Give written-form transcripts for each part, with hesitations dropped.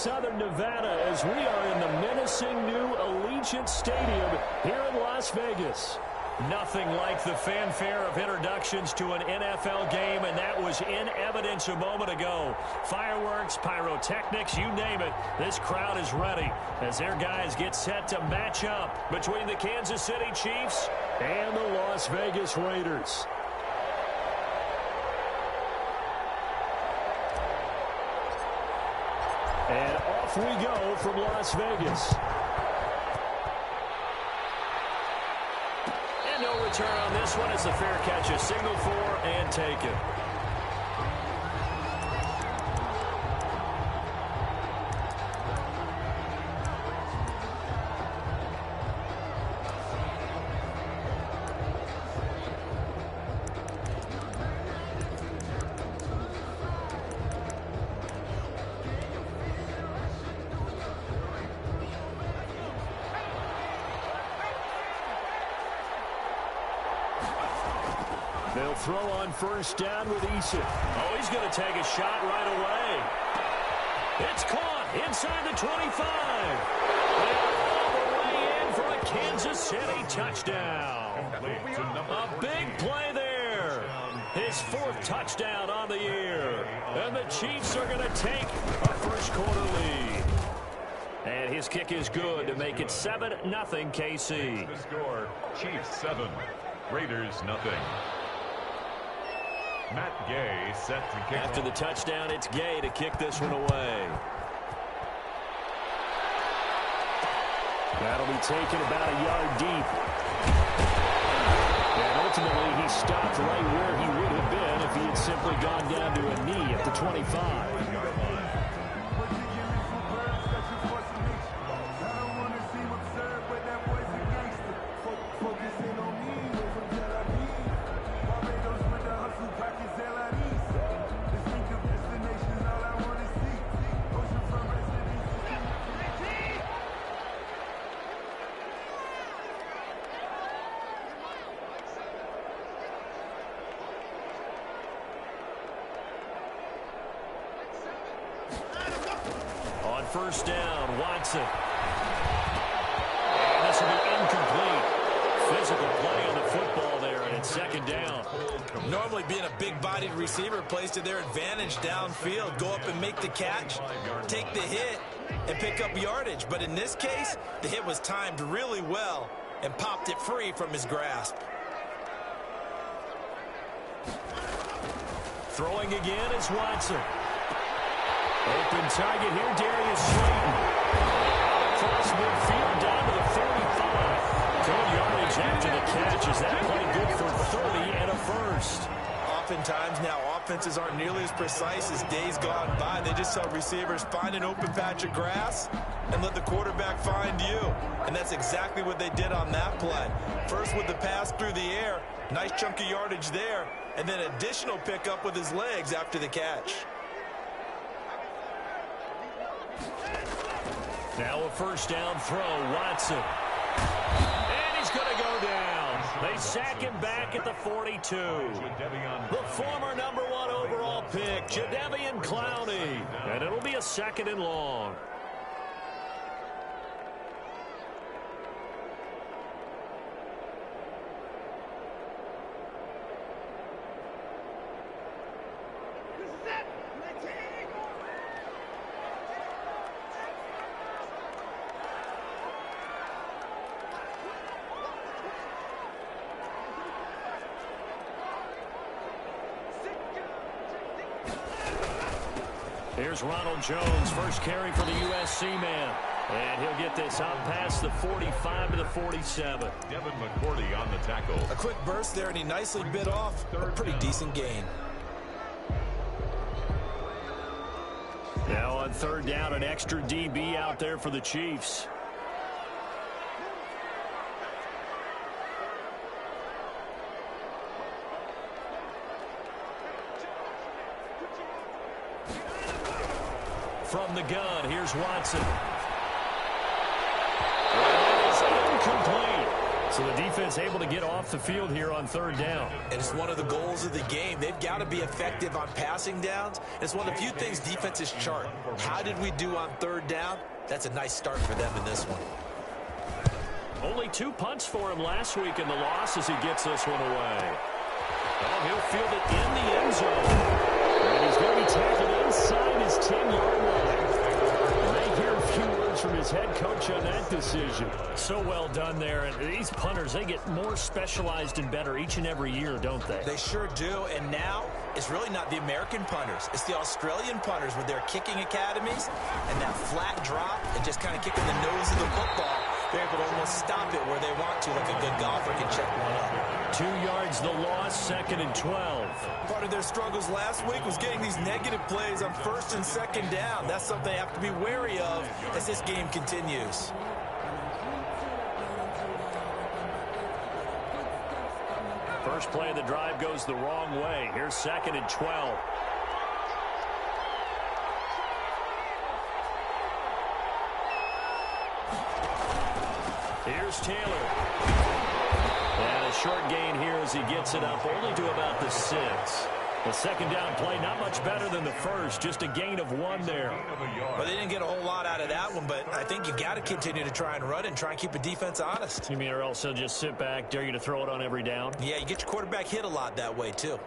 Southern Nevada as we are in the menacing new Allegiant Stadium here in Las Vegas. Nothing like the fanfare of introductions to an NFL game, and that was in evidence a moment ago. Fireworks, pyrotechnics, you name it. This crowd is ready as their guys get set to match up between the Kansas City Chiefs and the Las Vegas Raiders. And off we go from Las Vegas. And no return on this one. It's a fair catch, a signal for and taken. They'll throw on first down with Eason. Oh, he's going to take a shot right away. It's caught inside the 25. And all the way in for a Kansas City touchdown. A big play there. His fourth touchdown on the year. And the Chiefs are going to take a first quarter lead. And his kick is good to make it 7-0 KC. The score, Chiefs 7, Raiders 0. Matt Gay set to kick. After the touchdown, it's Gay to kick this one away. That'll be taken about a yard deep. And ultimately, he stopped right where he would have been if he had simply gone down to a knee at the 25. First down, Watson. And this will be incomplete. Physical play on the football there, and it's second down. Normally being a big-bodied receiver plays to their advantage downfield. Go up and make the catch, take the hit, and pick up yardage. But in this case, the hit was timed really well and popped it free from his grasp. Throwing again is Watson. Open target here, Darius Slayton. Across midfield down to the 35. Good yardage after the catch. Is that play good for 30 and a first? Oftentimes now offenses aren't nearly as precise as days gone by. They just saw receivers find an open patch of grass and let the quarterback find you. And that's exactly what they did on that play. First with the pass through the air, nice chunky yardage there, and then additional pickup with his legs after the catch. Now a first down throw, Watson. And he's going to go down. They sack him back at the 42. The former #1 overall pick, Jadeveon Clowney. And it'll be a second and long. Here's Ronald Jones, first carry for the USC man. And he'll get this out past the 45 to the 47. Devin McCourty on the tackle. A quick burst there, and he nicely bit off a pretty decent gain. Now on third down, an extra DB out there for the Chiefs. From the gun, here's Watson. And it's incomplete. So the defense able to get off the field here on third down. And it's one of the goals of the game. They've got to be effective on passing downs. It's one of the few things defenses chart. How did we do on third down? That's a nice start for them in this one. Only 2 punts for him last week in the loss as he gets this one away. Oh, he'll field it in the end zone. And he's going to be tackled inside his 10-yard line. And they hear a few words from his head coach on that decision. So well done there. And these punters, they get more specialized and better each and every year, don't they? They sure do. And now it's really not the American punters. It's the Australian punters with their kicking academies and that flat drop and just kind of kicking the nose of the football. They're able to almost stop it where they want to, like a good golfer can check one up. 2 yards the loss, 2nd and 12. Part of their struggles last week was getting these negative plays on 1st and 2nd down. That's something they have to be wary of as this game continues. First play of the drive goes the wrong way. Here's 2nd and 12. Here's Taylor. And a short gain here as he gets it up only to about the 6. The 2nd down play not much better than the first, just a gain of 1 there. Well, they didn't get a whole lot out of that one, but I think you got to continue to try and run and try and keep the defense honest. You mean or else he'll just sit back, dare you to throw it on every down? Yeah, you get your quarterback hit a lot that way, too.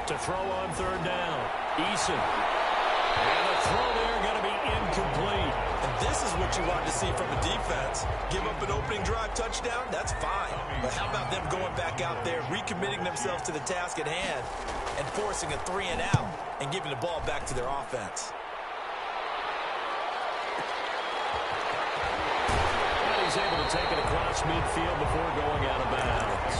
To throw on 3rd down, Eason. And the throw there going to be incomplete. And this is what you want to see from a defense. Give up an opening drive touchdown, that's fine. But how about them going back out there, recommitting themselves to the task at hand, and forcing a 3 and out, and giving the ball back to their offense. And he's able to take it across midfield before going out of bounds.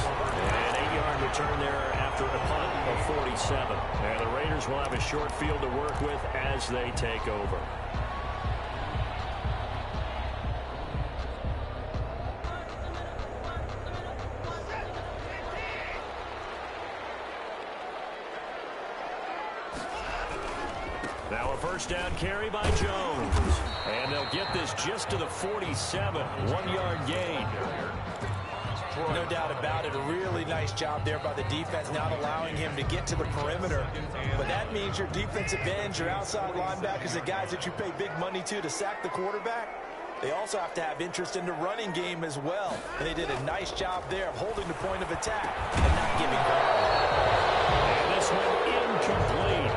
An 8-yard return there after a punt of 47. And the Raiders will have a short field to work with as they take over. Now a first down carry by Jones. And they'll get this just to the 47. 1-yard gain. No doubt about it. A really nice job there by the defense, not allowing him to get to the perimeter. But that means your defensive ends, your outside linebackers, the guys that you pay big money to sack the quarterback, they also have to have interest in the running game as well. And they did a nice job there of holding the point of attack and not giving ground. And this one incomplete.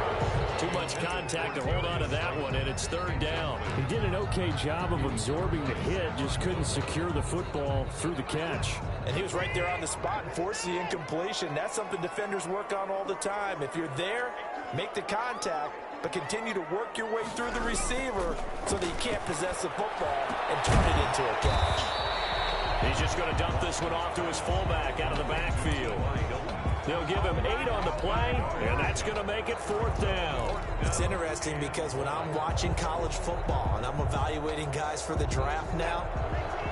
Too much contact to hold on to that one, and it's 3rd down. He did an okay job of absorbing the hit, just couldn't secure the football through the catch. And he was right there on the spot and forced the incompletion. That's something defenders work on all the time. If you're there, make the contact, but continue to work your way through the receiver so that you can't possess the football and turn it into a catch. He's just going to dump this one off to his fullback out of the backfield. They'll give him 8 on the play, and that's going to make it 4th down. It's interesting because when I'm watching college football and I'm evaluating guys for the draft now,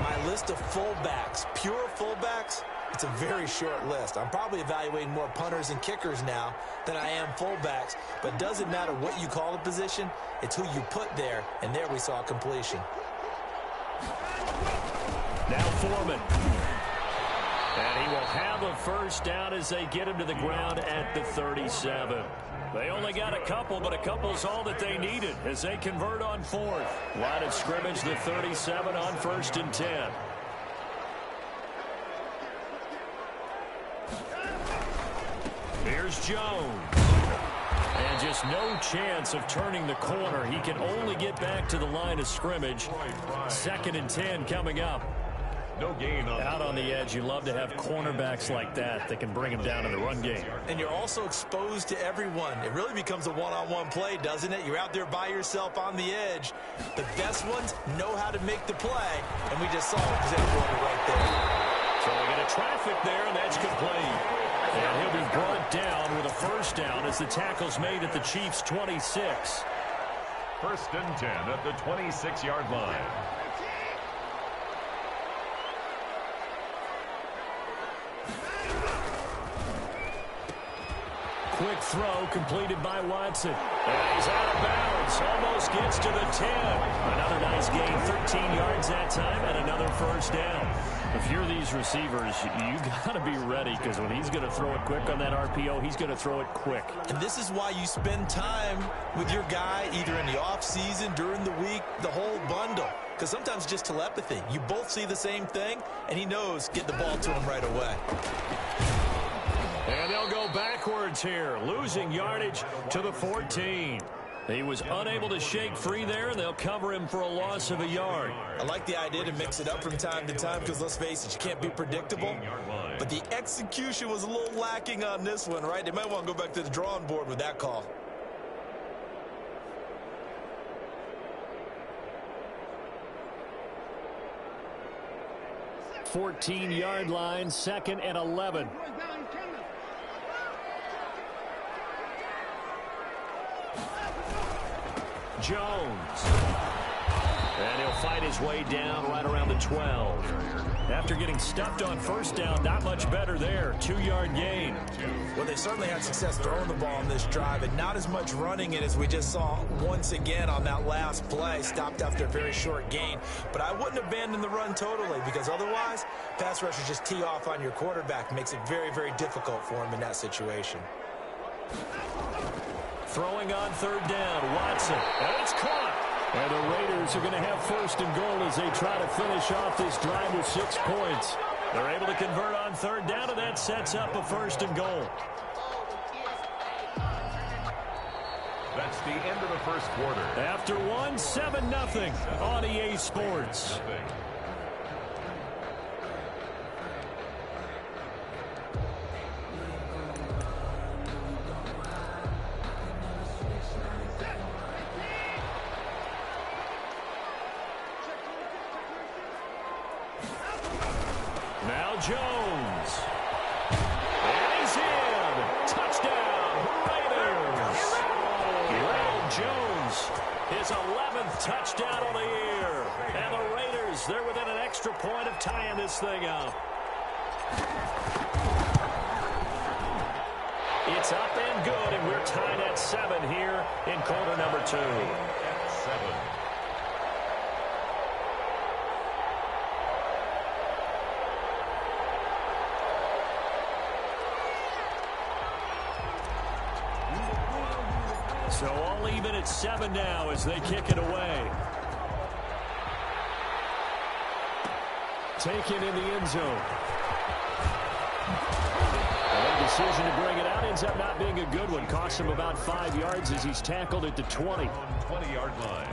my list of fullbacks, pure fullbacks, it's a very short list. I'm probably evaluating more punters and kickers now than I am fullbacks, but it doesn't matter what you call the position, it's who you put there, and there we saw completion. Now Foreman. And he will have a first down as they get him to the ground at the 37. They only got a couple, but a couple's all that they needed as they convert on 4th. Line of scrimmage, the 37 on 1st and 10. Here's Jones. And just no chance of turning the corner. He can only get back to the line of scrimmage. 2nd and 10 coming up. No gain on out on the edge. You love to have cornerbacks like that can bring him down in the run game. And you're also exposed to everyone. It really becomes a one-on-one play, doesn't it? You're out there by yourself on the edge. The best ones know how to make the play, and we just saw an example of it right there. So we get a traffic there, and that's complete. And he'll be brought down with a first down as the tackle's made at the Chiefs' 26. 1st and 10 at the 26-yard line. quick throw completed by Watson. And he's out of bounds. Almost gets to the 10. Another nice gain, 13 yards that time, and another first down. If you're these receivers, you got to be ready, because when he's going to throw it quick on that RPO, he's going to throw it quick. And this is why you spend time with your guy either in the offseason, during the week, the whole bundle. Because sometimes just telepathy. You both see the same thing, and he knows get the ball to him right away. And they'll go backwards here, losing yardage to the 14. He was unable to shake free there, and they'll cover him for a loss of a yard. I like the idea to mix it up from time to time because, let's face it, you can't be predictable. But the execution was a little lacking on this one, right? They might want to go back to the drawing board with that call. Fourteen-yard line, 2nd and 11. Jones. And he'll fight his way down right around the 12. After getting stuffed on first down, not much better there. 2-yard gain. Well, they certainly had success throwing the ball on this drive, and not as much running it as we just saw once again on that last play. Stopped after a very short gain. But I wouldn't abandon the run totally, because otherwise, pass rushers just tee off on your quarterback. Makes it very, very difficult for him in that situation. Throwing on 3rd down, Watson. And it's caught. And the Raiders are going to have 1st and goal as they try to finish off this drive with 6 points. They're able to convert on 3rd down, and that sets up a 1st and goal. That's the end of the first quarter. After one, 7-0 on EA Sports. Now Jones. And he's in. Touchdown, Raiders. Ronald Jones, his 11th touchdown on the year. And the Raiders, they're within an extra point of tying this thing up. It's up and good, and we're tied at 7 here in quarter number 2. At 7. So all even at 7 now as they kick it away. Taken in the end zone. A decision to bring it out ends up not being a good one. Costs him about 5 yards as he's tackled at the 20. 20-yard line.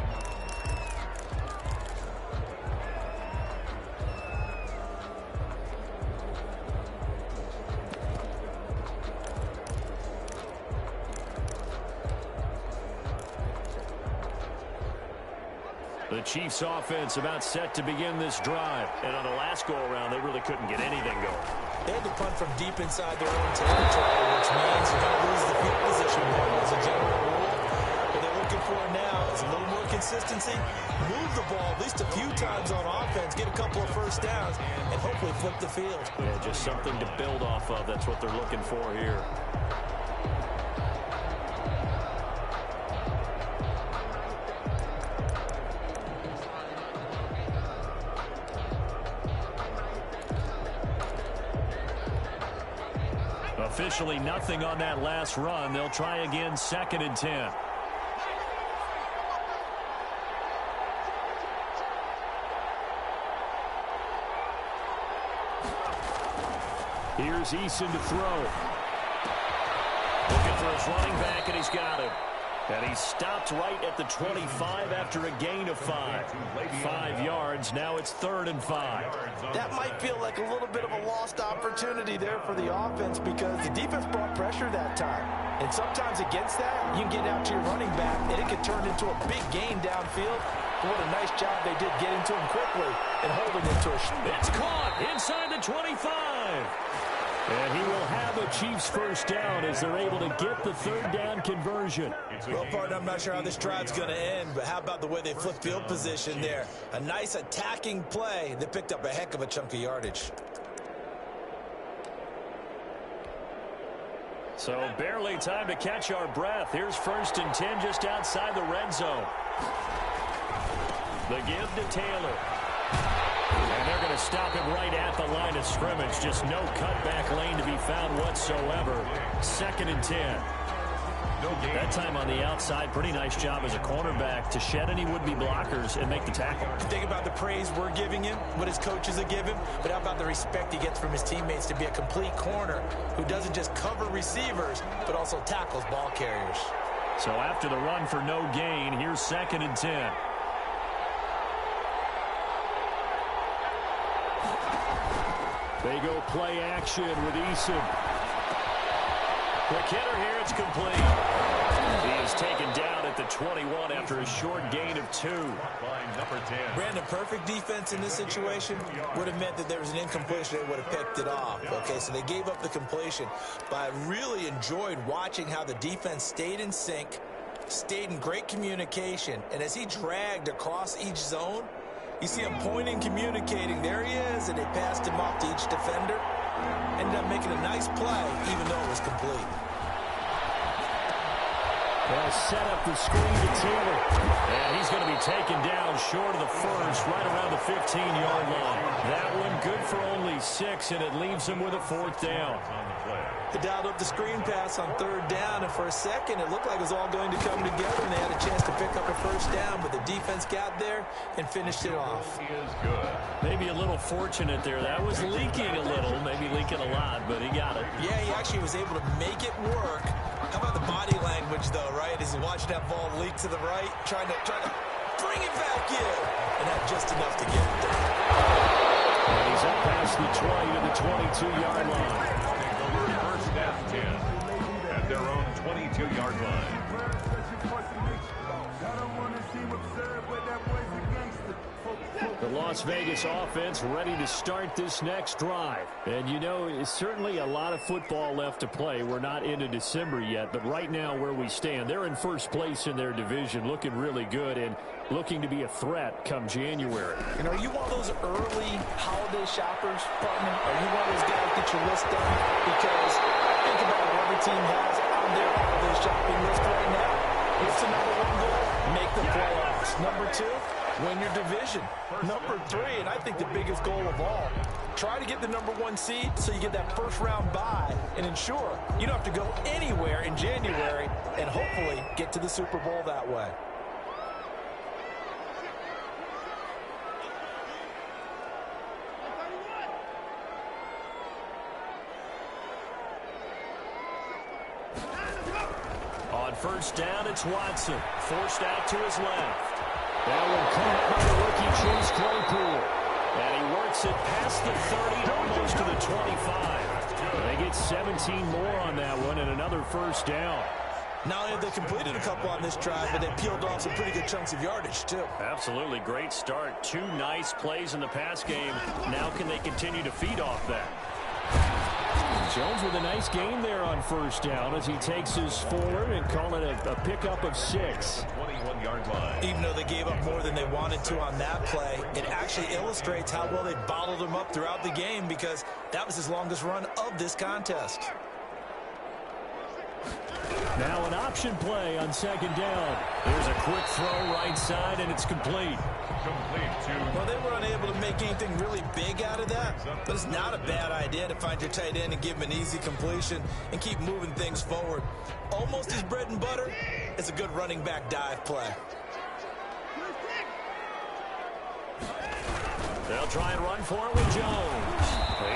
The Chiefs offense about set to begin this drive. And on the last go-around, they really couldn't get anything going. They had to punt from deep inside their own territory, which means you're going to lose the field position there as a general rule. What they're looking for now is a little more consistency. Move the ball at least a few times on offense, get a couple of first downs, and hopefully flip the field. Yeah, just something to build off of. That's what they're looking for here. Officially nothing on that last run. They'll try again, 2nd and 10. Here's Eason to throw. Looking for his running back, and he's got him. And he stopped right at the 25 after a gain of 5. 5 yards. Now it's 3rd and 5. That might feel like a little bit of a lost opportunity there for the offense because the defense brought pressure that time. And sometimes against that, you can get out to your running back, and it can turn into a big gain downfield. But what a nice job they did getting to him quickly and holding him to a shoot. It's caught inside the 25. And he will have a Chiefs first down as they're able to get the 3rd down conversion. Well, partner, I'm not sure how this drive's going to end, but how about the way they flip field position there? A nice attacking play. They picked up a heck of a chunk of yardage. So barely time to catch our breath. Here's 1st and 10 just outside the red zone. The give to Taylor. And they're going to stop him right at the line of scrimmage. Just no cutback lane to be found whatsoever. 2nd and 10. That time on the outside, pretty nice job as a cornerback to shed any would-be blockers and make the tackle. Think about the praise we're giving him, what his coaches are giving, but how about the respect he gets from his teammates to be a complete corner who doesn't just cover receivers, but also tackles ball carriers. So after the run for no gain, here's 2nd and 10. They go play action with Eason. Quick hitter here, it's complete. He is taken down at the 21 after a short gain of 2. Brandon, perfect defense in this situation would have meant that there was an incompletion. They would have picked it off. Okay, so they gave up the completion. But I really enjoyed watching how the defense stayed in sync, stayed in great communication. And as he dragged across each zone, you see him pointing, communicating. There he is, and they passed him off to each defender. Ended up making a nice play, even though it was complete. They'll set up the screen to Taylor. And he's going to be taken down short of the first, right around the 15-yard line. That one good for only 6, and it leaves him with a 4th down. They dialed up the screen pass on 3rd down, and for a second, it looked like it was all going to come together, and they had a chance to pick up a 1st down, but the defense got there and finished it off. He is good. Maybe a little fortunate there. That was leaking a little, maybe leaking a lot, but he got it. Yeah, he actually was able to make it work. How about the body language, though, right? As he watched that ball leak to the right, trying to bring it back in, and had just enough to get it done. And he's up past the 20 to the 22-yard line. 1st and 10 at their own 22-yard line. The Las Vegas offense ready to start this next drive. And, you know, it's certainly a lot of football left to play. We're not into December yet, but right now where we stand, they're in 1st place in their division, looking really good and looking to be a threat come January. And are you one of those early holiday shoppers, partner? Are you one of those guys get your list done? Because think about what every team has on their holiday shopping list right now. What's the number 1 goal? Make the playoffs. Number 2, win your division. Number 3, and I think the biggest goal of all, try to get the number 1 seed so you get that 1st round bye and ensure you don't have to go anywhere in January and hopefully get to the Super Bowl that way. On 1st down, it's Watson. Forced out to his left. That will come up by the rookie Chase Claypool. And he works it past the 30, almost to the 25. They get 17 more on that one and another 1st down. Not only have they completed a couple on this drive, but they peeled off some pretty good chunks of yardage, too. Absolutely great start. 2 nice plays in the pass game. Now can they continue to feed off that? Jones with a nice gain there on 1st down as he takes his forward and call it a pickup of 6. 21-yard line. Even though they gave up more than they wanted to on that play, it actually illustrates how well they bottled him up throughout the game because that was his longest run of this contest. Now an option play on 2nd down. There's a quick throw right side, and it's complete. Well, they were unable to make anything really big out of that, but it's not a bad idea to find your tight end and give him an easy completion and keep moving things forward. Almost his bread and butter. It's a good running back dive play. They'll try and run for it with Jones.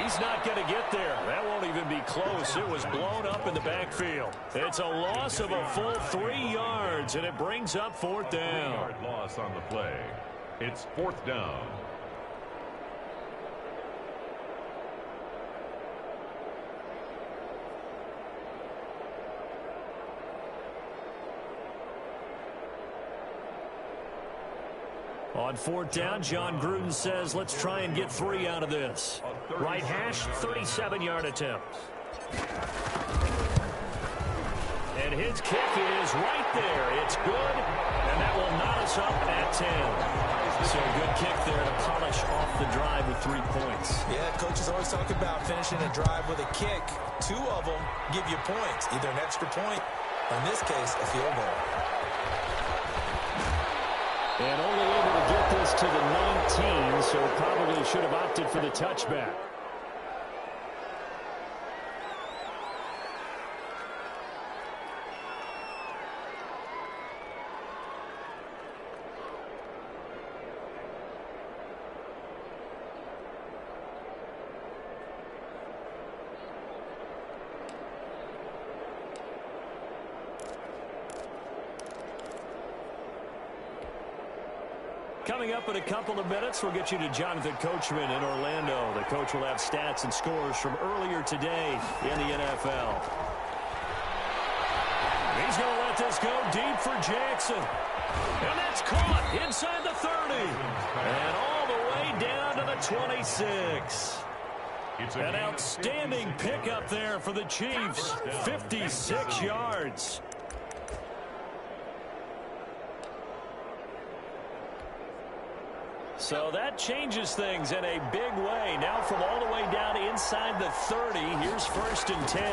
He's not going to get there. That won't even be close. It was blown up in the backfield. It's a loss of a full 3 yards, and it brings up 4th down. 3-yard loss on the play. It's 4th down. On 4th down, John Gruden says, let's try and get 3 out of this. Right hash, 37-yard attempt. And his kick is right there. It's good, and that will knot us up at 10. So a good kick there to polish off the drive with 3 points. Yeah, coaches always talk about finishing a drive with a kick. 2 of them give you points, either an extra point, or in this case, a field goal. And only able to get this to the 19, so probably should have opted for the touchback. Coming up in a couple of minutes, we'll get you to Jonathan Coachman in Orlando. The coach will have stats and scores from earlier today in the NFL. He's going to let this go deep for Jackson. And that's caught inside the 30. And all the way down to the 26. An outstanding pickup there for the Chiefs. 56 yards. So that changes things in a big way. Now from all the way down inside the 30, here's 1st and 10.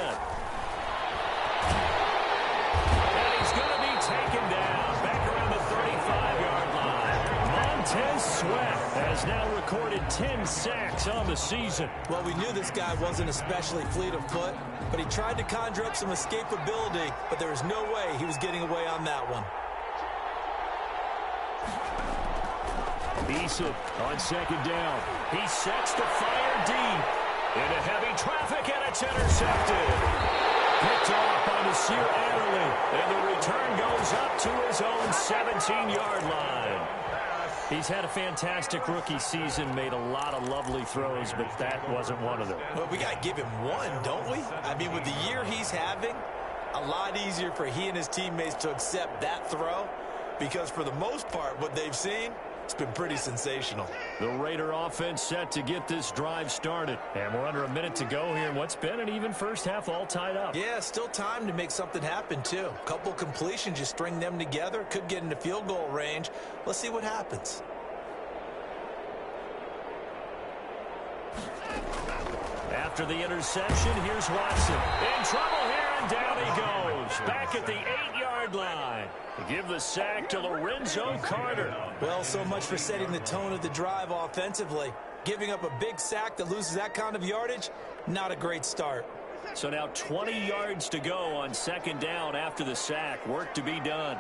And he's going to be taken down back around the 35-yard line. Montez Sweat has now recorded 10 sacks on the season. Well, we knew this guy wasn't especially fleet of foot, but he tried to conjure up some escapability, but there was no way he was getting away on that one. Eason on 2nd down. He sets to fire deep. Into heavy traffic, and it's intercepted. Picked off by Nasir Adderley. And the return goes up to his own 17-yard line. He's had a fantastic rookie season, made a lot of lovely throws, but that wasn't one of them. Well, we got to give him one, don't we? I mean, with the year he's having, a lot easier for he and his teammates to accept that throw, because for the most part, what they've seen, it's been pretty sensational. The Raider offense set to get this drive started. And we're under a minute to go here in what's been an even first half, all tied up. Yeah, still time to make something happen, too. A couple completions, just string them together. Could get into field goal range. Let's see what happens. After the interception, here's Watson. In trouble here, and down he goes. Back at the 8-yard line. Give the sack to Lorenzo Carter. Well, so much for setting the tone of the drive offensively. Giving up a big sack that loses that kind of yardage, not a great start. So now 20 yards to go on 2nd down after the sack. Work to be done.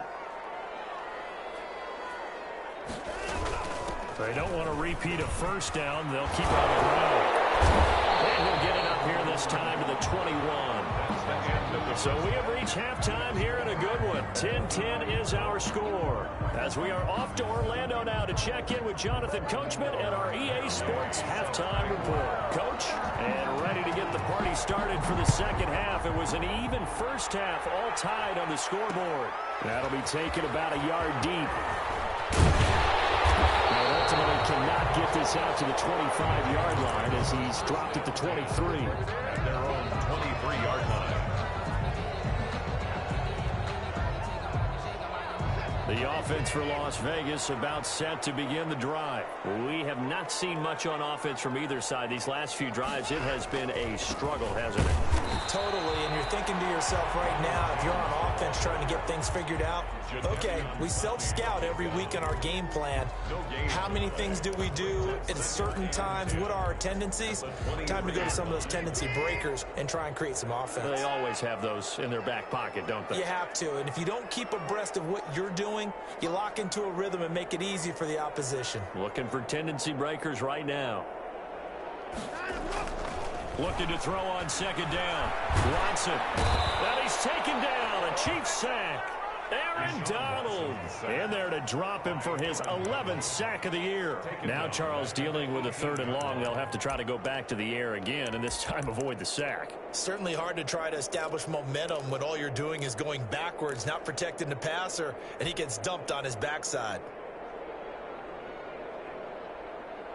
They don't want to repeat a 1st down. They'll keep on the ground. And we'll get it up here this time to the 21. So we have reached halftime here in a good one. 10-10 is our score. As we are off to Orlando now to check in with Jonathan Coachman and our EA Sports halftime report. Coach, and ready to get the party started for the 2nd half. It was an even first half, all tied on the scoreboard. That'll be taken about a yard deep. And ultimately cannot get this out to the 25-yard line as he's dropped at the 23. At their own 23-yard line. The offense for Las Vegas about set to begin the drive. We have not seen much on offense from either side. These last few drives, it has been a struggle, hasn't it? Totally, and you're thinking to yourself right now, if you're on offense trying to get things figured out, okay, we self-scout every week in our game plan. How many things do we do at certain times? What are our tendencies? Time to go to some of those tendency breakers and try and create some offense. They always have those in their back pocket, don't they? You have to, and if you don't keep abreast of what you're doing, you lock into a rhythm and make it easy for the opposition. Looking for tendency breakers right now. Looking to throw on 2nd down. Watson. And he's taken down. A Chiefs sack. Aaron Donald in there to drop him for his 11th sack of the year. Now Charles dealing with a 3rd and long. They'll have to try to go back to the air again and this time avoid the sack. Certainly hard to try to establish momentum when all you're doing is going backwards, not protecting the passer, and he gets dumped on his backside.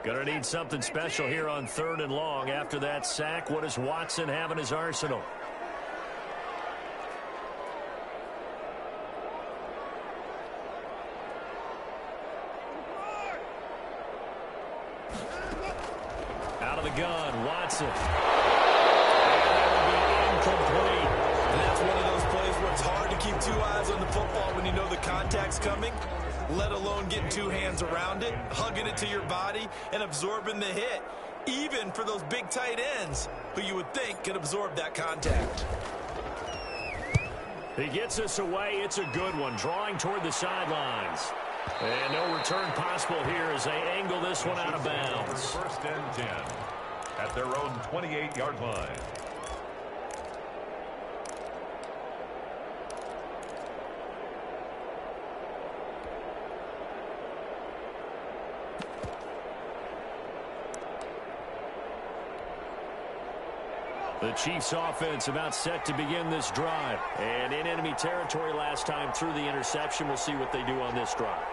Gonna need something special here on 3rd and long. After that sack, what does Watson have in his arsenal? Eason. And that will be incomplete. And that's one of those plays where it's hard to keep two eyes on the football when you know the contact's coming, let alone getting two hands around it, hugging it to your body, and absorbing the hit, even for those big tight ends who you would think could absorb that contact. He gets us away. It's a good one, drawing toward the sidelines. And no return possible here as they angle this one out of bounds. First and 10 at their own 28-yard line. The Chiefs offense about set to begin this drive. And in enemy territory last time through the interception. We'll see what they do on this drive.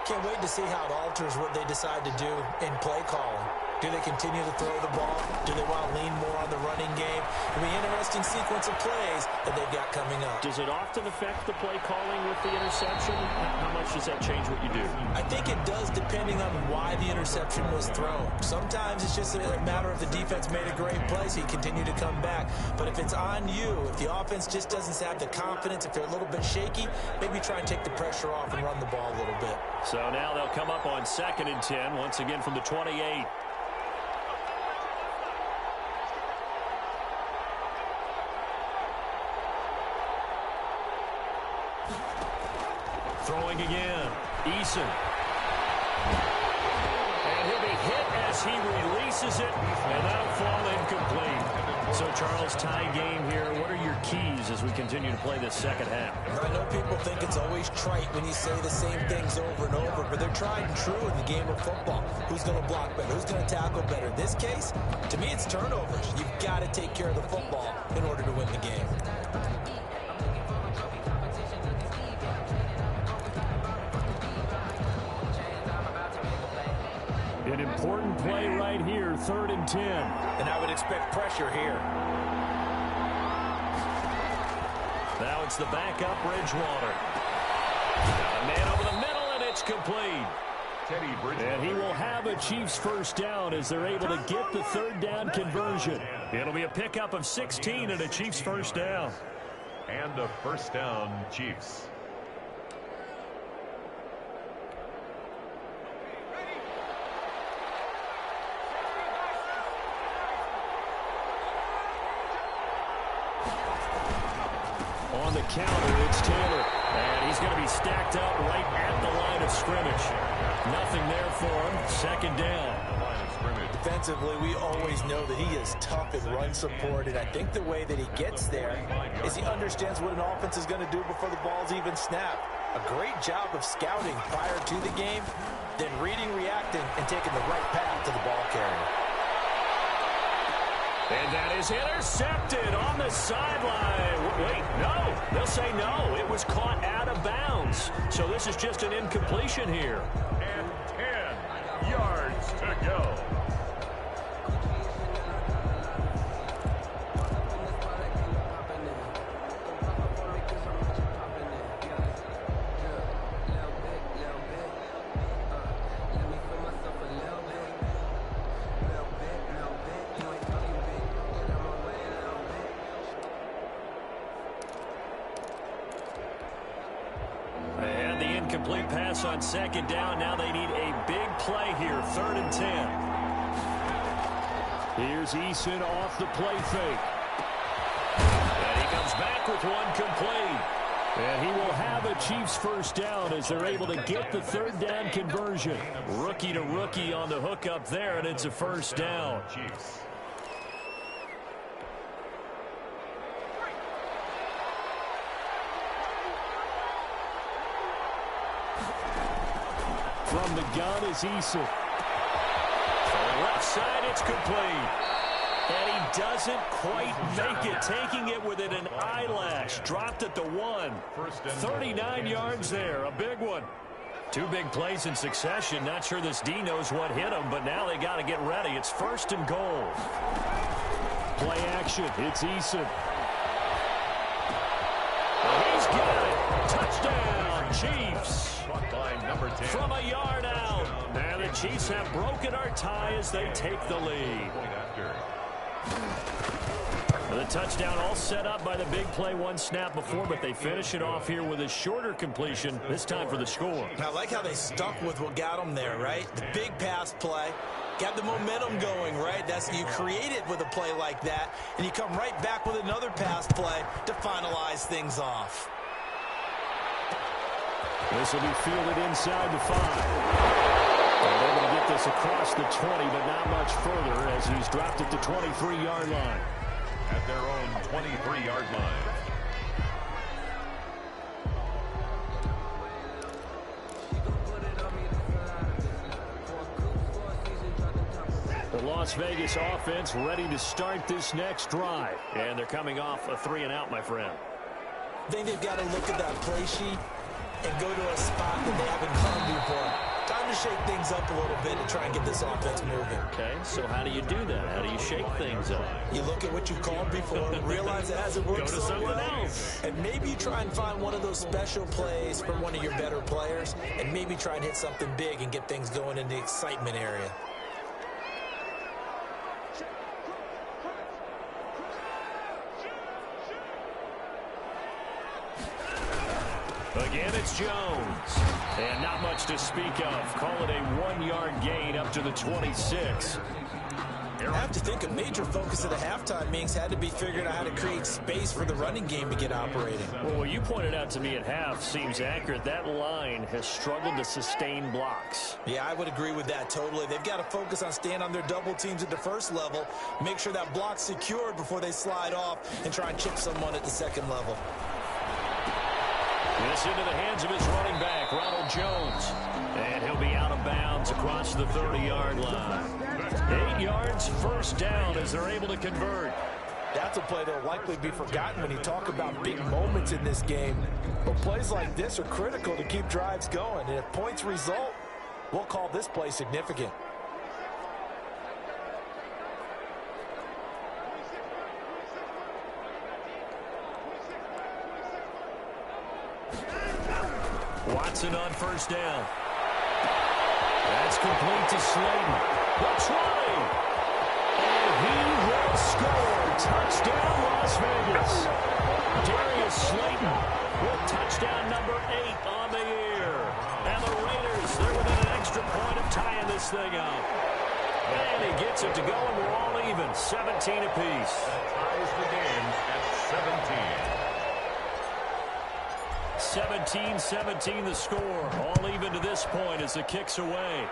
Can't wait to see how it alters what they decide to do in play calling. Do they continue to throw the ball? Do they want to lean more on the running game? It'll be an interesting sequence of plays that they've got coming up. Does it often affect the play calling with the interception? How much does that change what you do? I think it does depending on why the interception was thrown. Sometimes it's just a matter of the defense made a great play, so you continue to come back. But if it's on you, if the offense just doesn't have the confidence, if they're a little bit shaky, maybe try and take the pressure off and run the ball a little bit. So now they'll come up on 2nd and 10, once again from the 28. Throwing again. Eason. And he'll be hit as he releases it, and that'll fall incomplete. So, Charles, tie game here. What are your keys as we continue to play this second half? I know people think it's always trite when you say the same things over and over, but they're tried and true in the game of football. Who's going to block better? Who's going to tackle better? In this case, to me, it's turnovers. You've got to take care of the football in order to win the game. An important play right here, 3rd and 10. And I would expect pressure here. Now it's the backup, Bridgewater. Got a man over the middle, and it's complete. And he will have a Chiefs first down as they're able to get the 3rd down conversion. It'll be a pickup of 16 and a Chiefs first down. And a first down, Chiefs. On the counter, it's Taylor. And he's going to be stacked up right at the line of scrimmage. Nothing there for him. 2nd down. Defensively, we always know that he is tough in run support, and I think the way that he gets there is he understands what an offense is going to do before the ball's even snapped. A great job of scouting prior to the game, then reading, reacting, and taking the right path to the ball carrier. And that is intercepted on the sideline. Wait, no. They'll say no. It was caught out of bounds. So this is just an incompletion here. And 10 yards to go. Complete pass on 2nd down. Now they need a big play here. 3rd and 10. Here's Eason off the play fake. And he comes back with one complete. And he will have a Chiefs first down as they're able to get the 3rd down conversion. Rookie to rookie on the hook up there, and it's a first down. Chiefs. From the gun is Eason. From the left side, it's complete. And he doesn't quite make it, taking it within an eyelash. Dropped at the 1. 39 yards there, a big one. 2 big plays in succession. Not sure this D knows what hit him, but now they got to get ready. It's 1st and goal. Play action, it's Eason. And he's got it. Touchdown, Chiefs. Number 10. From a yard out. And the Chiefs have broken our tie as they take the lead. The touchdown all set up by the big play one snap before, but they finish it off here with a shorter completion, this time for the score. I like how they stuck with what got them there, right? The big pass play, got the momentum going, right? You create it with a play like that, and you come right back with another pass play to finalize things off. This will be fielded inside the 5. They're able to get this across the 20, but not much further as he's dropped it to 23-yard line. At their own 23-yard line. The Las Vegas offense ready to start this next drive. And they're coming off a 3-and-out, my friend. I think they've got to look at that play sheet and go to a spot that they haven't gone before. Time to shake things up a little bit to try and get this offense moving. Okay, so how do you do that? How do you shake things up? You look at what you've called before, realize it hasn't worked so well, and maybe you try and find one of those special plays from one of your better players, and maybe try and hit something big and get things going in the excitement area. Again, it's Jones. And not much to speak of. Call it a 1-yard gain up to the 26. I have to think a major focus of the halftime meetings had to be figuring out how to create space for the running game to get operating. Well, what you pointed out to me at half seems accurate. That line has struggled to sustain blocks. Yeah, I would agree with that totally. They've got to focus on staying on their double teams at the first level, make sure that block's secured before they slide off and try and chip someone at the second level. This into the hands of his running back, Ronald Jones. And he'll be out of bounds across the 30-yard line. 8 yards, first down as they're able to convert. That's a play that will likely be forgotten when you talk about big moments in this game. But plays like this are critical to keep drives going. And if points result, we'll call this play significant. Watson on first down. That's complete to Slayton. The 20. And he will score. Touchdown, Las Vegas. Darius Slayton with touchdown number 8 on the year. And the Raiders, they're within an extra point of tying this thing up. And he gets it to go, and we're all even. 17 apiece. That ties the game at 17. 17-17 the score. All even to this point as the kick's away.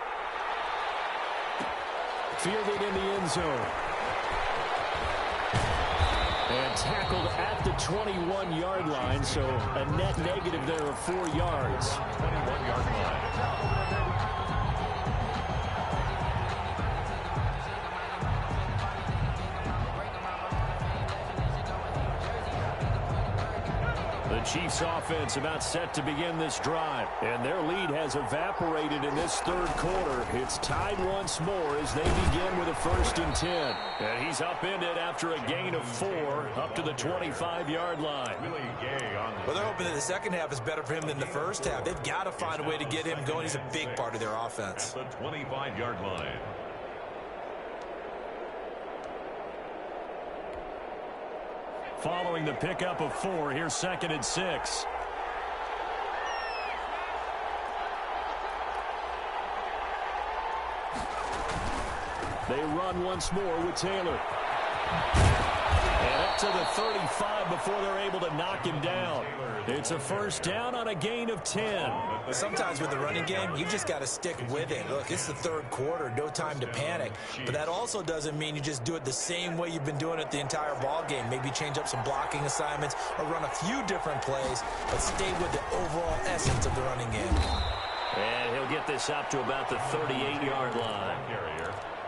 Fielded in the end zone. And tackled at the 21-yard line, so a net negative there of 4 yards. 21-yard line. The Chiefs offense about set to begin this drive, and their lead has evaporated in this third quarter. It's tied once more as they begin with a 1st and 10. And he's upended after a gain of 4 up to the 25-yard line. Well, they're hoping that the second half is better for him than the first half. They've got to find a way to get him going. He's a big part of their offense. At the 25-yard line. Following the pickup of 4, here's 2nd and 6. They run once more with Taylor. And up to the 35 before they're able to knock him down. It's a 1st down on a gain of 10. Sometimes with the running game, you just got to stick with it. Look, it's the third quarter, no time to panic. But that also doesn't mean you just do it the same way you've been doing it the entire ball game. Maybe change up some blocking assignments or run a few different plays, but stay with the overall essence of the running game. And he'll get this up to about the 38-yard line.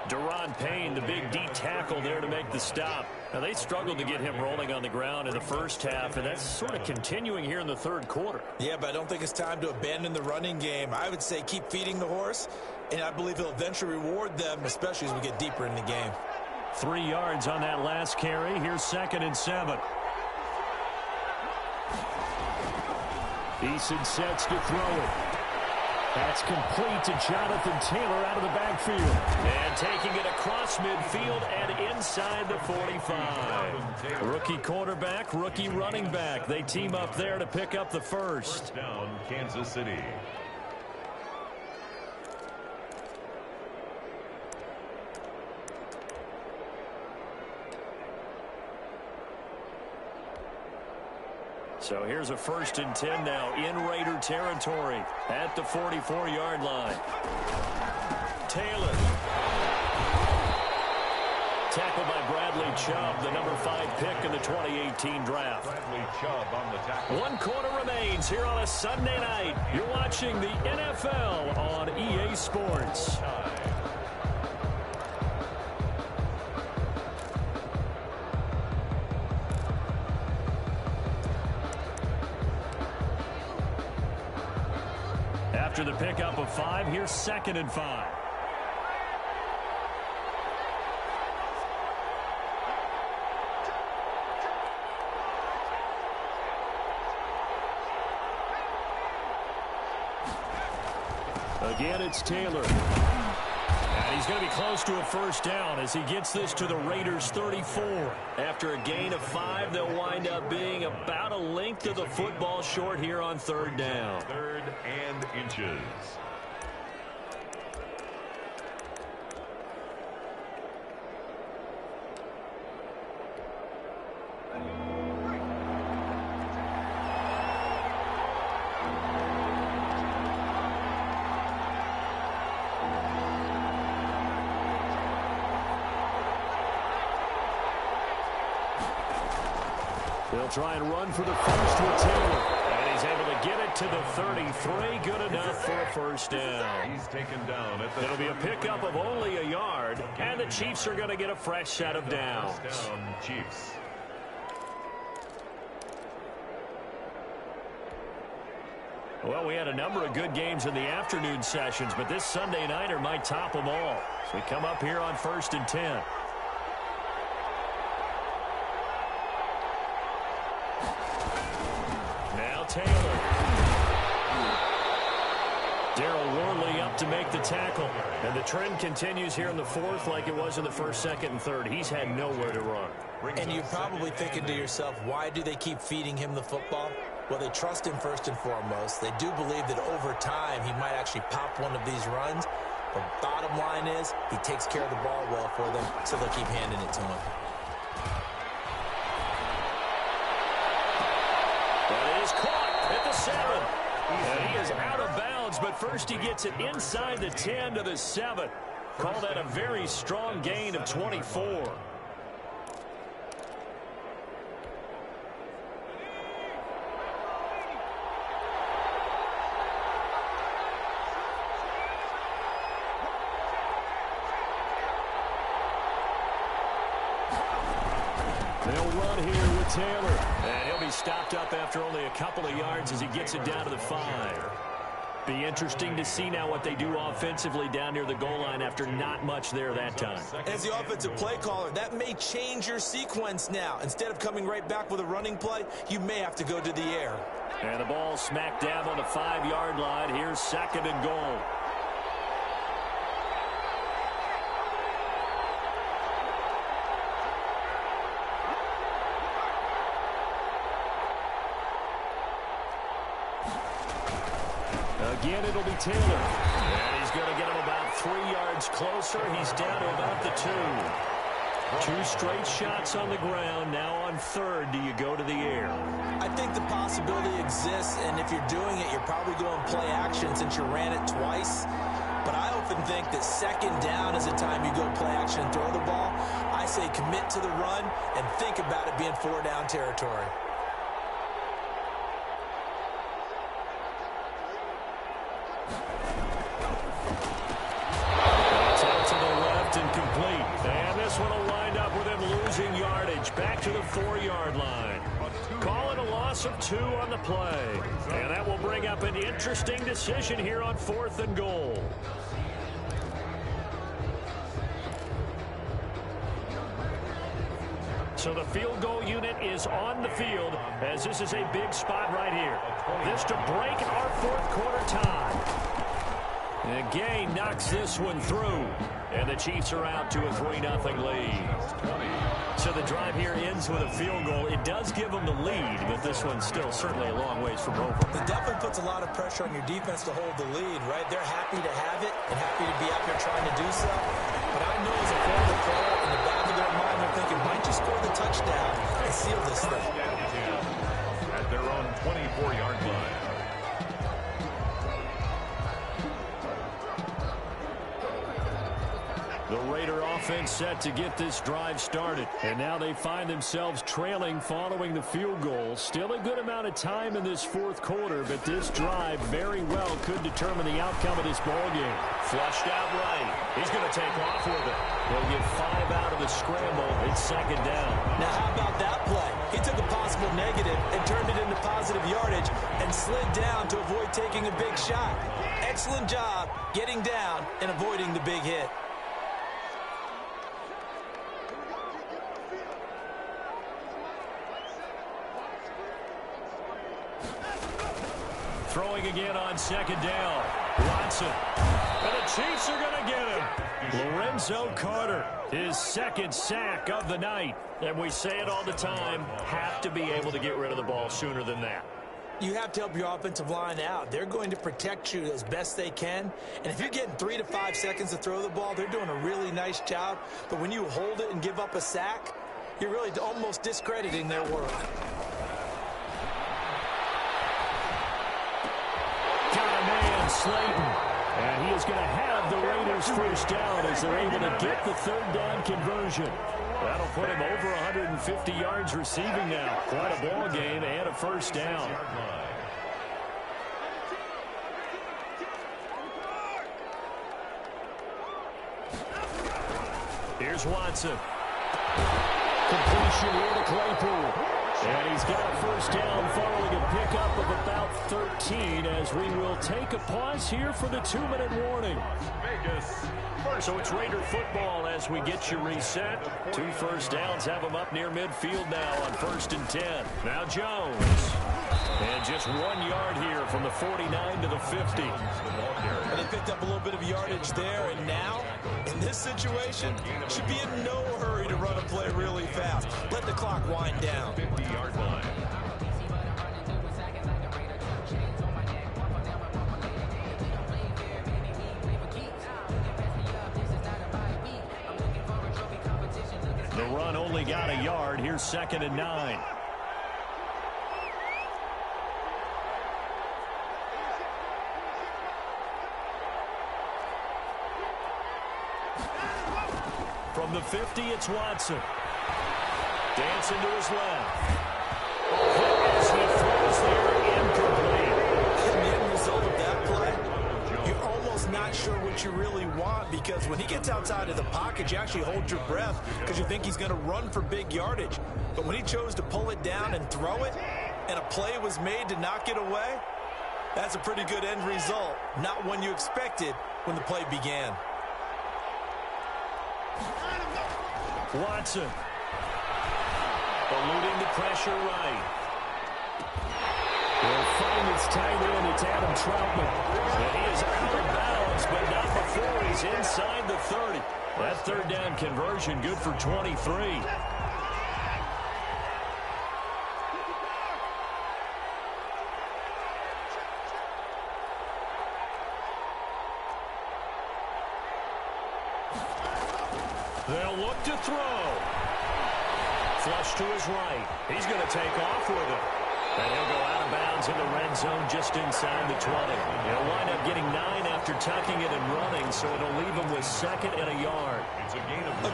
Deron Payne, the big D tackle there to make the stop. Now, they struggled to get him rolling on the ground in the first half, and that's sort of continuing here in the third quarter. Yeah, but I don't think it's time to abandon the running game. I would say keep feeding the horse, and I believe he'll eventually reward them, especially as we get deeper in the game. 3 yards on that last carry. Here's 2nd and 7. Eason sets to throw it. That's complete to Jonathan Taylor out of the backfield. And taking it across midfield and inside the 45. Rookie quarterback, rookie running back. They team up there to pick up the first. First down, Kansas City. So here's a 1st and 10 now in Raider territory at the 44-yard line. Taylor. Tackled by Bradley Chubb, the number 5 pick in the 2018 draft. Bradley Chubb on the tackle. 1 quarter remains here on a Sunday night. You're watching the NFL on EA Sports. After the pickup of 5, here's 2nd and 5. Again, it's Taylor. And he's going to be close to a 1st down as he gets this to the Raiders' 34. After a gain of 5, they'll wind up being about a length of the football short here on 3rd down. 3rd and inches. They'll try and run for the first with Taylor. And he's able to get it to the 33. Good enough for a 1st down. He's taken down at the It'll be a pickup of only a yard. And the Chiefs are going to get a fresh set of downs. First down, Chiefs. Well, we had a number of good games in the afternoon sessions, but this Sunday nighter might top them all. So we come up here on 1st and 10. Taylor. Darryl Worley up to make the tackle. And the trend continues here in the 4th like it was in the 1st, 2nd, and 3rd. He's had nowhere to run. And you're probably thinking to yourself, why do they keep feeding him the football? Well, they trust him first and foremost. They do believe that over time he might actually pop one of these runs. But bottom line is he takes care of the ball well for them, so they'll keep handing it to him. That is caught at the 7. And he is out of bounds, but first he gets it inside the 10 to the 7. Call that a very strong gain of 24. They'll run here with Taylor. And he'll be stopped up after only a couple of yards as he gets it down to the 5. Be interesting to see now what they do offensively down near the goal line after not much there that time. As the offensive play caller, that may change your sequence now. Instead of coming right back with a running play, you may have to go to the air. And the ball smack dab on the 5-yard line. Here's 2nd and goal. Again, it'll be Taylor. And he's going to get him about 3 yards closer. He's down to about the 2. 2 straight shots on the ground. Now on 3rd, do you go to the air? I think the possibility exists, and if you're doing it, you're probably going play action since you ran it twice. But I often think that 2nd down is the time you go play action and throw the ball. I say commit to the run and think about it being 4-down territory. Back to the 4-yard line. Call it a loss of 2 on the play. And that will bring up an interesting decision here on 4th and goal. So the field goal unit is on the field as this is a big spot right here. This to break our 4th quarter tie. And Gay knocks this one through. And the Chiefs are out to a 3-0 lead. So the drive here ends with a field goal. It does give them the lead, but this one's still certainly a long ways from over. It definitely puts a lot of pressure on your defense to hold the lead, right? They're happy to have it and happy to be out there trying to do so. But I know as a former player, in the back of their mind, they're thinking, might just score the touchdown and seal this thing. At their own 24-yard line. The Raider offense set to get this drive started. And now they find themselves trailing following the field goal. Still a good amount of time in this fourth quarter, but this drive very well could determine the outcome of this ball game. Flushed out right. He's going to take off with it. He'll get 5 out of the scramble. It's second down. Now how about that play? He took a possible negative and turned it into positive yardage and slid down to avoid taking a big shot. Excellent job getting down and avoiding the big hit. Throwing again on second down. Watson. And the Chiefs are going to get him. Lorenzo Carter, his second sack of the night. And we say it all the time, have to be able to get rid of the ball sooner than that. You have to help your offensive line out. They're going to protect you as best they can. And if you're getting 3 to 5 seconds to throw the ball, they're doing a really nice job. But when you hold it and give up a sack, you're really almost discrediting their work. Slayton. And he is going to have the Raiders first down as they're able to get the third down conversion. That'll put him over 150 yards receiving now. Quite a ball game and a first down. Here's Watson. Completion here to Claypool. And he's got a first down following a pickup of about 13 as we will take a pause here for the 2-minute warning. So it's Raider football as we get you reset. 2 first downs have them up near midfield now on 1st and 10. Now Jones. And just 1 yard here from the 49 to the 50. And they picked up a little bit of yardage there, and now, in this situation, should be in no hurry to run a play really fast. Let the clock wind down. 50-yard line. The run only got a yard. Here's 2nd and 9. From the 50, it's Watson. Dancing to his left. As he throws there, incomplete. And the end result of that play, you're almost not sure what you really want, because when he gets outside of the pocket, you actually hold your breath because you think he's going to run for big yardage. But when he chose to pull it down and throw it, and a play was made to knock it away, that's a pretty good end result. Not one you expected when the play began. Watson. Eluding the pressure right. Will find his tight end. It's Adam Troutman. And he is out of bounds, but not before he's inside the 30. That third down conversion good for 23. They'll look to throw. Flush to his right. He's going to take off with it. And he'll go out of bounds in the red zone just inside the 20. He'll wind up getting 9 after tucking it and running, so it'll leave him with 2nd and a yard.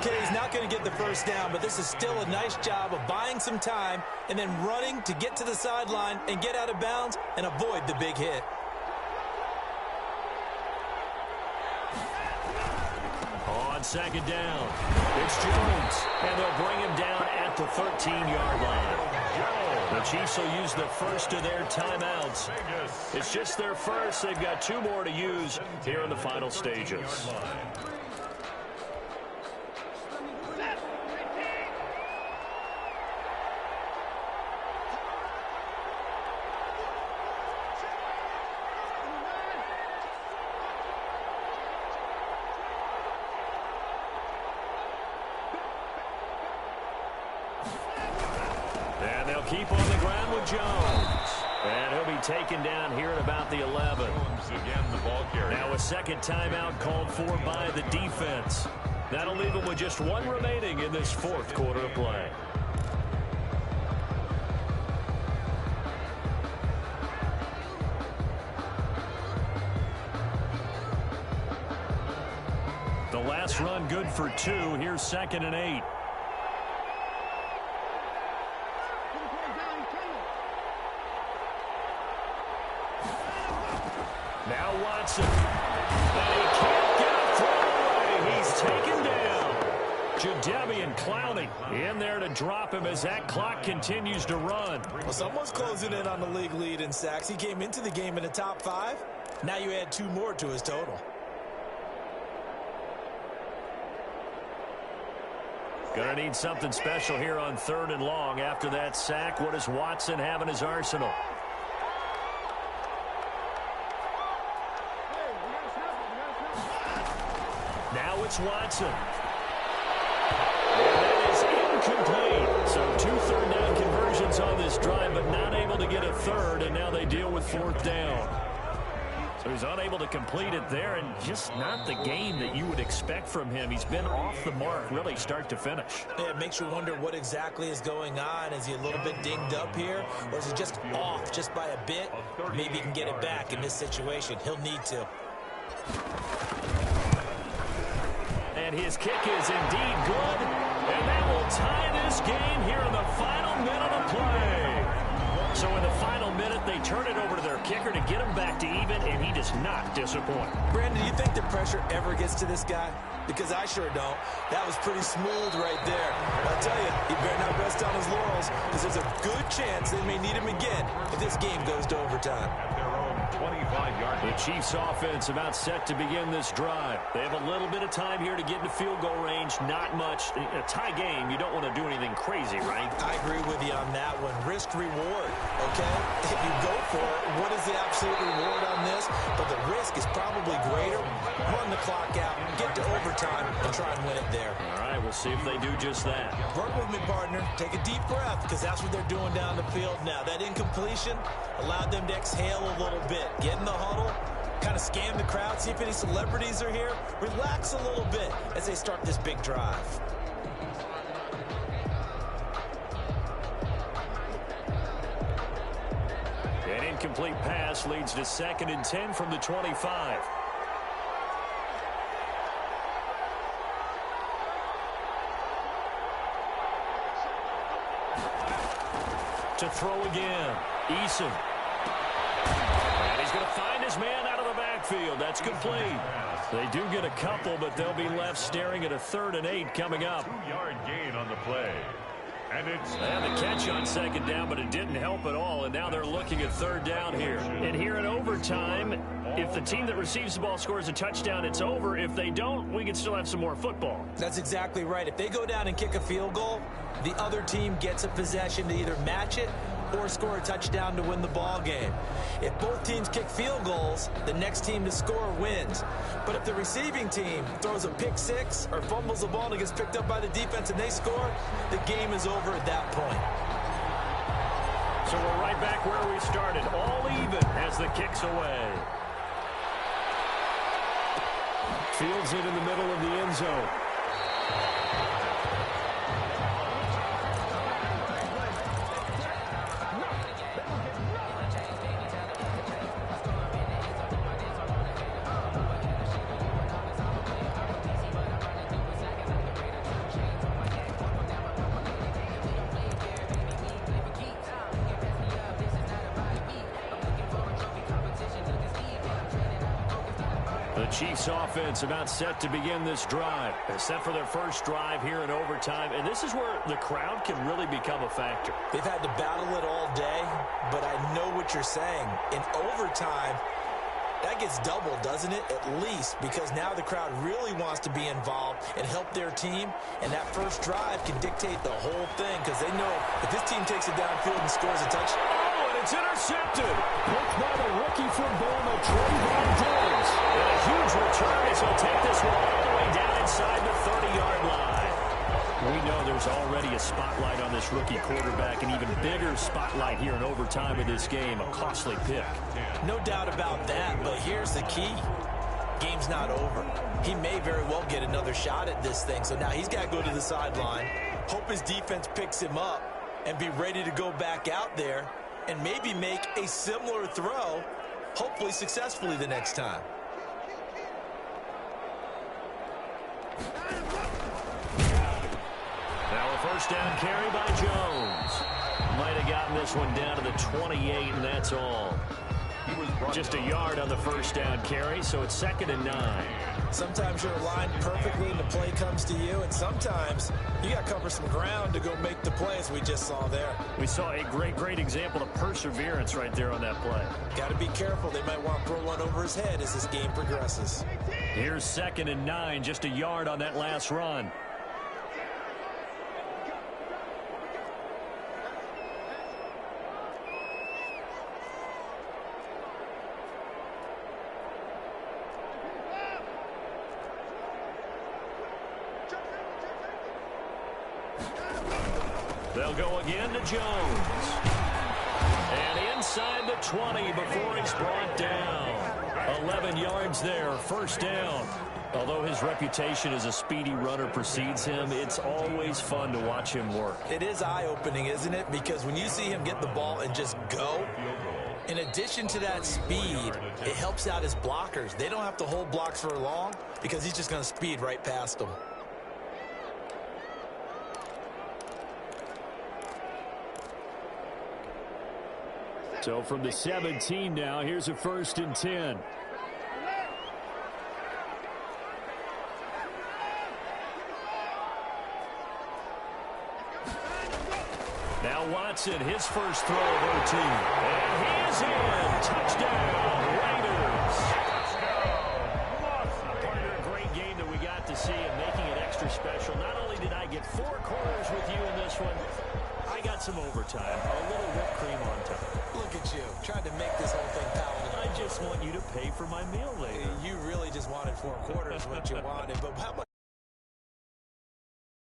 Okay, he's not going to get the first down, but this is still a nice job of buying some time and then running to get to the sideline and get out of bounds and avoid the big hit. On 2nd down, it's Jones, and they'll bring him down at the 13-yard line. The Chiefs will use the first of their timeouts. It's just their first. They've got 2 more to use here in the final stages. And they'll keep on the ground with Jones. And he'll be taken down here at about the 11. Again, the ball carrier. Now a second timeout called for by the defense. That'll leave them with just one remaining in this fourth quarter of play. The last run good for 2. Here's 2nd and 8. Now Watson. And he can't get a throw away. He's taken down. Jadeveon Clowney in there to drop him as that clock continues to run. Well, someone's closing in on the league lead in sacks. He came into the game in the top 5. Now you add 2 more to his total. Gonna need something special here on 3rd and long. After that sack, what does Watson have in his arsenal? Now it's Watson. And that is incomplete. So 2 third-down conversions on this drive, but not able to get a third, and now they deal with 4th down. So he's unable to complete it there, and just not the game that you would expect from him. He's been off the mark, really, start to finish. Yeah, it makes you wonder what exactly is going on. Is he a little bit dinged up here, or is he just off just by a bit? Maybe he can get it back in this situation. He'll need to. And his kick is indeed good, and that will tie this game here in the final minute of play. So in the final minute, they turn it over to their kicker to get him back to even, and he does not disappoint. Brandon, do you think the pressure ever gets to this guy? Because I sure don't. That was pretty smooth right there. I'll tell you, he better not rest on his laurels, because there's a good chance they may need him again if this game goes to overtime. At their own 25-yard. The Chiefs offense about set to begin this drive. They have a little bit of time here to get into field goal range. Not much. A tie game, you don't want to do anything crazy, right? I agree with you on that one. Risk reward, okay? If you go for it, what is the absolute reward on this? But the risk is probably greater. Run the clock out, get to overtime, and try and win it there. All right, we'll see if they do just that. Work with me, partner. Take a deep breath, because that's what they're doing down the field now. That incompletion allowed them to exhale a little bit. Get in the huddle, kind of scan the crowd, see if any celebrities are here. Relax a little bit as they start this big drive. An incomplete pass leads to 2nd and 10 from the 25. To throw again. Eason. And he's going to find his man out of the backfield. That's complete. They do get a couple, but they'll be left staring at a 3rd and 8 coming up. 2-yard gain on the play. And it's... They had the catch on 2nd down, but it didn't help at all, and now they're looking at 3rd down here. And here in overtime, if the team that receives the ball scores a touchdown, it's over. If they don't, we can still have some more football. That's exactly right. If they go down and kick a field goal, the other team gets a possession to either match it or score a touchdown to win the ball game. If both teams kick field goals, the next team to score wins. But if the receiving team throws a pick 6 or fumbles the ball and it gets picked up by the defense and they score, the game is over at that point. So we're right back where we started, all even as the kick's away. Fields it in the middle of the end zone. Chiefs offense about set to begin this drive. They're set for their first drive here in overtime, and this is where the crowd can really become a factor. They've had to battle it all day, but I know what you're saying. In overtime, that gets doubled, doesn't it? At least, because now the crowd really wants to be involved and help their team, and that first drive can dictate the whole thing, because they know if this team takes it downfield and scores a touchdown. Oh, and it's intercepted. Hooked by the rookie from Bama, Trayvon Diggs. And a huge return as he'll take this one all the way down inside the 30-yard line. We know there's already a spotlight on this rookie quarterback, an even bigger spotlight here in overtime of this game. A costly pick. No doubt about that, but here's the key. Game's not over. He may very well get another shot at this thing, so now he's got to go to the sideline, hope his defense picks him up, and be ready to go back out there and maybe make a similar throw, hopefully successfully the next time. Now a first down carry by Jones. Might have gotten this one down to the 28, and that's all. Just a yard on the first down carry, so it's 2nd and 9. Sometimes you're aligned perfectly and the play comes to you, and sometimes you got to cover some ground to go make the play, as we just saw there. We saw a great example of perseverance right there on that play. Got to be careful. They might want to throw one over his head as this game progresses. Here's 2nd and 9, just a yard on that last run. They'll go again to Jones. And inside the 20 before he's brought down. 11 yards there, first down. Although his reputation as a speedy runner precedes him, it's always fun to watch him work. It is eye-opening, isn't it? Because when you see him get the ball and just go, in addition to that speed, it helps out his blockers. They don't have to hold blocks for long because he's just going to speed right past them. So from the 17 now, here's a 1st and 10. Now Watson, his first throw of OT. And he is in. Touchdown, Raiders. Partner, a great game that we got to see and making it extra special. Not only did I get 4 quarters with you in this one, I got some overtime, a little whipped cream on top. Look at you, trying to make this whole thing palatable. I just want you to pay for my meal later. You really just wanted 4 quarters, what you wanted, but how much?